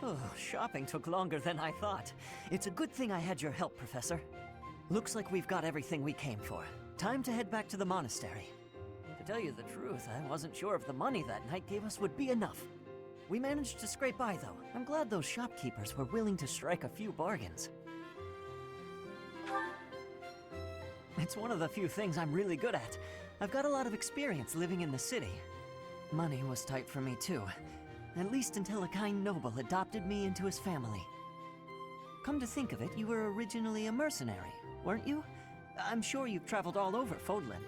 Oh, shopping took longer than I thought. It's a good thing I had your help, Professor. Looks like we've got everything we came for. Time to head back to the monastery. To tell you the truth, I wasn't sure if the money that knight gave us would be enough. We managed to scrape by, though. I'm glad those shopkeepers were willing to strike a few bargains. It's one of the few things I'm really good at. I've got a lot of experience living in the city. Money was tight for me, too. At least until a kind noble adopted me into his family. Come to think of it, you were originally a mercenary, weren't you? I'm sure you've traveled all over Fodlan.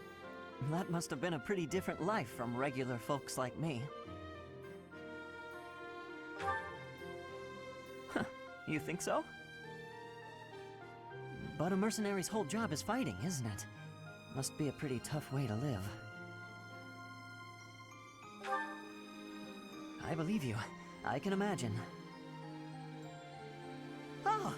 That must have been a pretty different life from regular folks like me. Huh, you think so? But a mercenary's whole job is fighting, isn't it? Must be a pretty tough way to live. I believe you. I can imagine. Oh!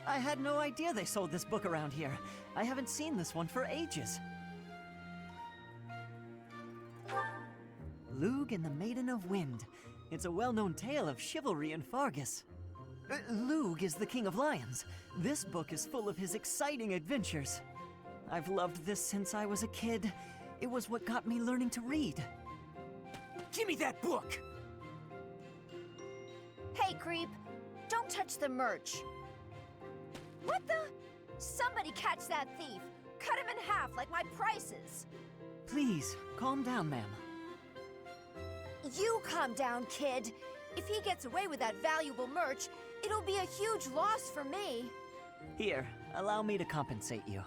I had no idea they sold this book around here. I haven't seen this one for ages. Lugh and the Maiden of Wind. It's a well-known tale of chivalry in Fargus. Lugh is the king of lions. This book is full of his exciting adventures. I've loved this since I was a kid. It was what got me learning to read. Give me that book! Hey, creep! Don't touch the merch! What the? Somebody catch that thief! Cut him in half like my prices! Please, calm down, ma'am. You calm down, kid! If he gets away with that valuable merch, it'll be a huge loss for me. Here, allow me to compensate you.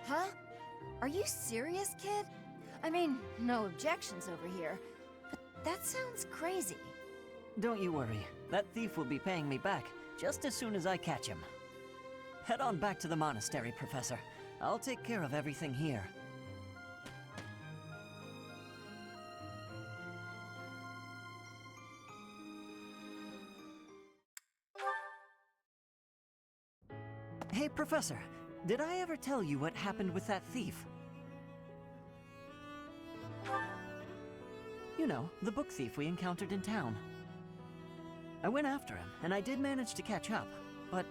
Huh? Are you serious, kid? I mean, no objections over here, but that sounds crazy. Don't you worry. That thief will be paying me back just as soon as I catch him. Head on back to the monastery, Professor. I'll take care of everything here. Hey, Professor. Did I ever tell you what happened with that thief? You know, the book thief we encountered in town. I went after him, and I did manage to catch up, but...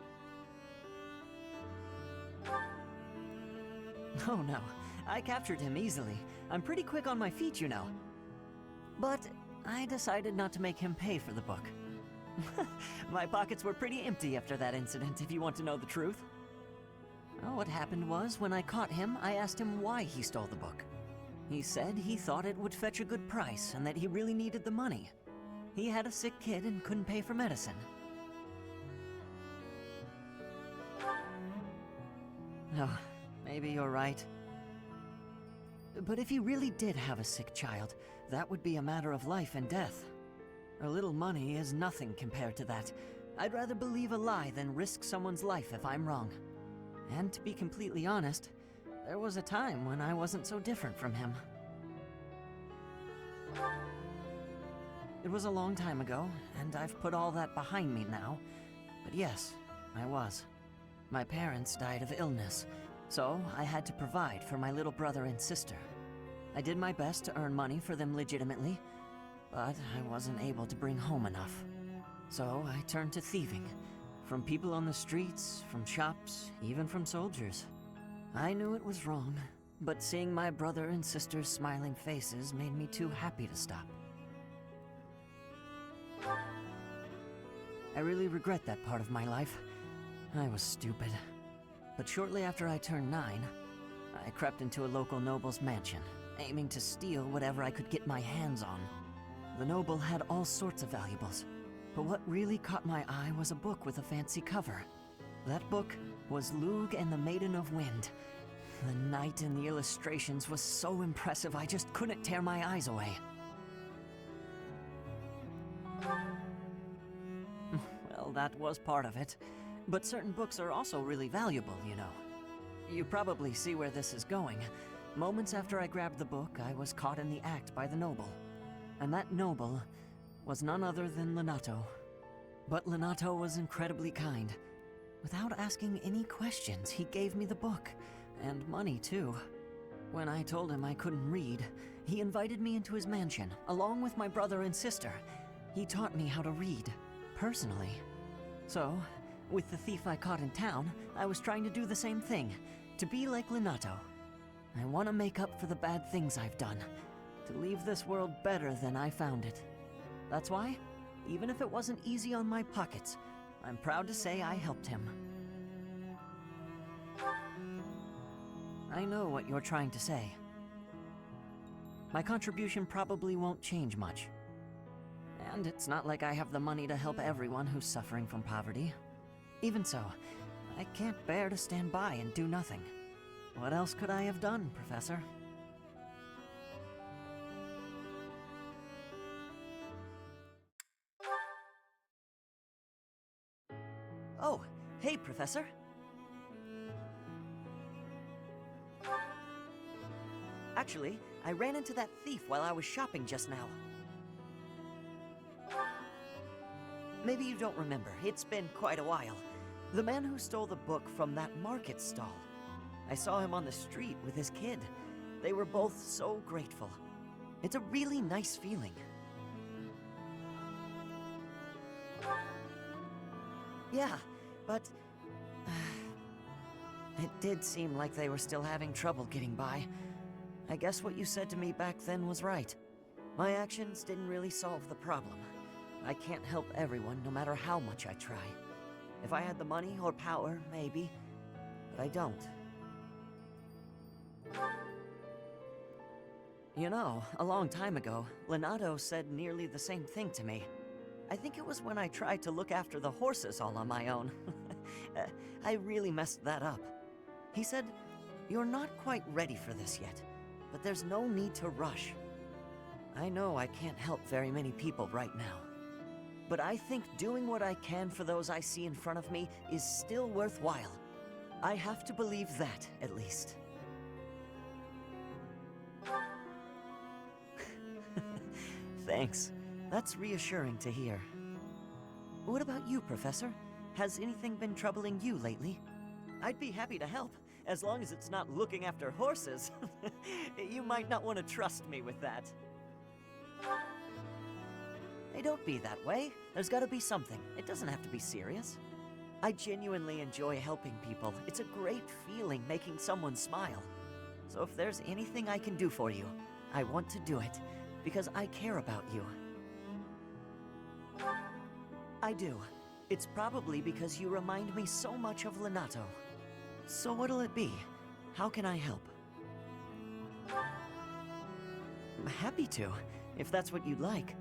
Oh no, I captured him easily. I'm pretty quick on my feet, you know. But I decided not to make him pay for the book. My pockets were pretty empty after that incident, if you want to know the truth. Well, what happened was, when I caught him, I asked him why he stole the book. He said he thought it would fetch a good price and that he really needed the money. He had a sick kid and couldn't pay for medicine. Oh, maybe you're right. But if he really did have a sick child, that would be a matter of life and death. A little money is nothing compared to that. I'd rather believe a lie than risk someone's life if I'm wrong. And to be completely honest, there was a time when I wasn't so different from him. It was a long time ago, and I've put all that behind me now. But yes, I was. My parents died of illness, so I had to provide for my little brother and sister. I did my best to earn money for them legitimately, but I wasn't able to bring home enough. So I turned to thieving. From people on the streets, from shops, even from soldiers. I knew it was wrong, but seeing my brother and sister's smiling faces made me too happy to stop. I really regret that part of my life. I was stupid. But shortly after I turned 9, I crept into a local noble's mansion, aiming to steal whatever I could get my hands on. The noble had all sorts of valuables, but what really caught my eye was a book with a fancy cover. That book was Lugh and the Maiden of Wind. The knight in the illustrations was so impressive I just couldn't tear my eyes away. Well, that was part of it. But certain books are also really valuable, you know. You probably see where this is going. Moments after I grabbed the book, I was caught in the act by the noble. And that noble was none other than Lenato. But Lenato was incredibly kind. Without asking any questions, he gave me the book. And money, too. When I told him I couldn't read, he invited me into his mansion, along with my brother and sister. He taught me how to read, personally. So, with the thief I caught in town, I was trying to do the same thing, to be like Lenato. I want to make up for the bad things I've done, to leave this world better than I found it. That's why, even if it wasn't easy on my pockets, I'm proud to say I helped him. I know what you're trying to say. My contribution probably won't change much. And it's not like I have the money to help everyone who's suffering from poverty. Even so, I can't bear to stand by and do nothing. What else could I have done, Professor? Oh, hey, Professor. Actually, I ran into that thief while I was shopping just now. Maybe you don't remember. It's been quite a while. The man who stole the book from that market stall. I saw him on the street with his kid. They were both so grateful. It's a really nice feeling. Yeah, but it did seem like they were still having trouble getting by. I guess what you said to me back then was right. My actions didn't really solve the problem. I can't help everyone, no matter how much I try. If I had the money or power, maybe, but I don't. You know, a long time ago, Lenato said nearly the same thing to me. I think it was when I tried to look after the horses all on my own. I really messed that up. He said, "You're not quite ready for this yet, but there's no need to rush." I know I can't help very many people right now, but I think doing what I can for those I see in front of me is still worthwhile. I have to believe that, at least. Thanks. That's reassuring to hear. What about you, Professor? Has anything been troubling you lately? I'd be happy to help, as long as it's not looking after horses. You might not want to trust me with that. Hey, don't be that way. There's gotta be something. It doesn't have to be serious. I genuinely enjoy helping people. It's a great feeling making someone smile. So if there's anything I can do for you, I want to do it, because I care about you. I do. It's probably because you remind me so much of Lenato. So what'll it be? How can I help? I'm happy to, if that's what you'd like.